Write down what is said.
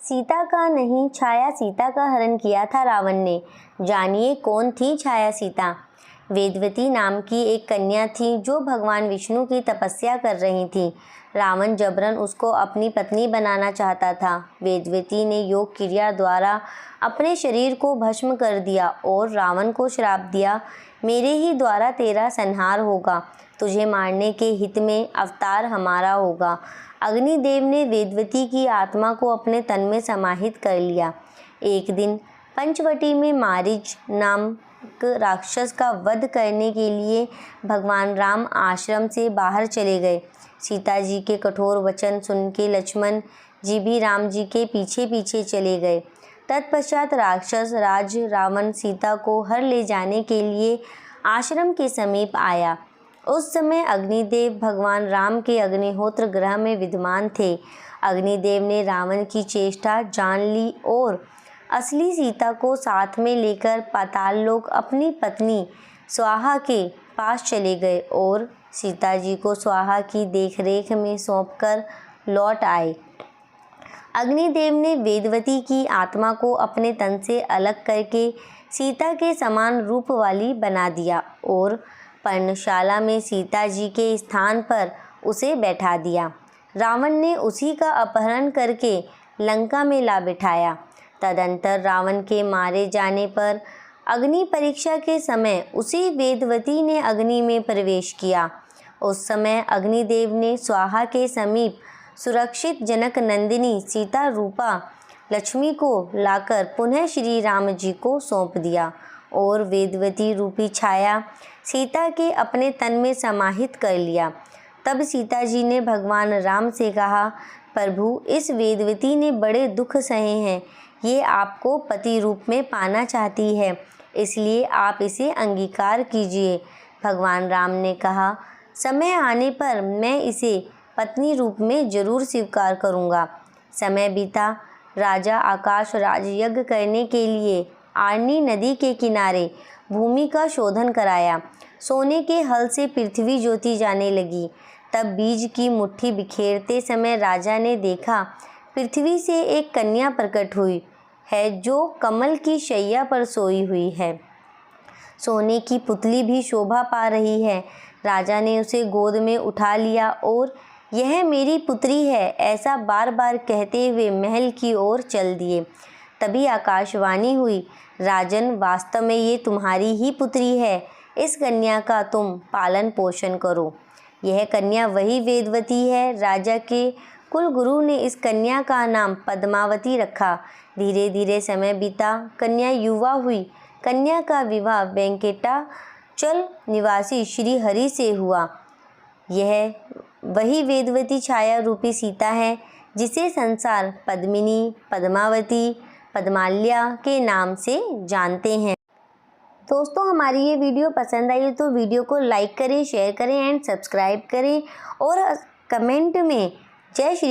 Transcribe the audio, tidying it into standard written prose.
सीता का नहीं, छाया सीता का हरण किया था रावण ने। जानिए कौन थी छाया सीता। वेदवती नाम की एक कन्या थी जो भगवान विष्णु की तपस्या कर रही थी। रावण जबरन उसको अपनी पत्नी बनाना चाहता था। वेदवती ने योग क्रिया द्वारा अपने शरीर को भस्म कर दिया और रावण को श्राप दिया, मेरे ही द्वारा तेरा संहार होगा, तुझे मारने के हित में अवतार हमारा होगा। अग्निदेव ने वेदवती की आत्मा को अपने तन में समाहित कर लिया। एक दिन पंचवटी में मारीच नामक राक्षस का वध करने के लिए भगवान राम आश्रम से बाहर चले गए। सीता जी के कठोर वचन सुन के लक्ष्मण जी भी राम जी के पीछे पीछे चले गए। तत्पश्चात राक्षस राज रावण सीता को हर ले जाने के लिए आश्रम के समीप आया। उस समय अग्निदेव भगवान राम के अग्निहोत्र गृह में विद्यमान थे। अग्निदेव ने रावण की चेष्टा जान ली और असली सीता को साथ में लेकर पाताल लोक अपनी पत्नी स्वाहा के पास चले गए और सीता जी को स्वाहा की देखरेख में सौंपकर लौट आए। अग्निदेव ने वेदवती की आत्मा को अपने तन से अलग करके सीता के समान रूप वाली बना दिया और पर्णशाला में सीता जी के स्थान पर उसे बैठा दिया। रावण ने उसी का अपहरण करके लंका में ला बिठाया। तदंतर रावण के मारे जाने पर अग्नि परीक्षा के समय उसी वेदवती ने अग्नि में प्रवेश किया। उस समय अग्निदेव ने स्वाहा के समीप सुरक्षित जनक नंदिनी सीता रूपा लक्ष्मी को लाकर पुनः श्री राम जी को सौंप दिया और वेदवती रूपी छाया सीता के अपने तन में समाहित कर लिया। तब सीता जी ने भगवान राम से कहा, प्रभु, इस वेदवती ने बड़े दुख सहे हैं, ये आपको पति रूप में पाना चाहती है, इसलिए आप इसे अंगीकार कीजिए। भगवान राम ने कहा, समय आने पर मैं इसे पत्नी रूप में जरूर स्वीकार करूँगा। समय बीता। राजा आकाश राज यज्ञ करने के लिए आरनी नदी के किनारे भूमि का शोधन कराया। सोने के हल से पृथ्वी जोती जाने लगी। तब बीज की मुट्ठी बिखेरते समय राजा ने देखा पृथ्वी से एक कन्या प्रकट हुई है जो कमल की शैया पर सोई हुई है। सोने की पुतली भी शोभा पा रही है। राजा ने उसे गोद में उठा लिया और यह मेरी पुत्री है ऐसा बार बार कहते हुए महल की ओर चल दिए। तभी आकाशवाणी हुई, राजन, वास्तव में ये तुम्हारी ही पुत्री है, इस कन्या का तुम पालन पोषण करो। यह कन्या वही वेदवती है। राजा के कुल गुरु ने इस कन्या का नाम पद्मावती रखा। धीरे धीरे समय बीता, कन्या युवा हुई। कन्या का विवाह वेंकटाचल निवासी श्री हरि से हुआ। यह वही वेदवती छाया रूपी सीता है जिसे संसार पद्मिनी, पद्मावती, पद्माल्या के नाम से जानते हैं। दोस्तों, हमारी ये वीडियो पसंद आई तो वीडियो को लाइक करें, शेयर करें एंड सब्सक्राइब करें और कमेंट में जय श्री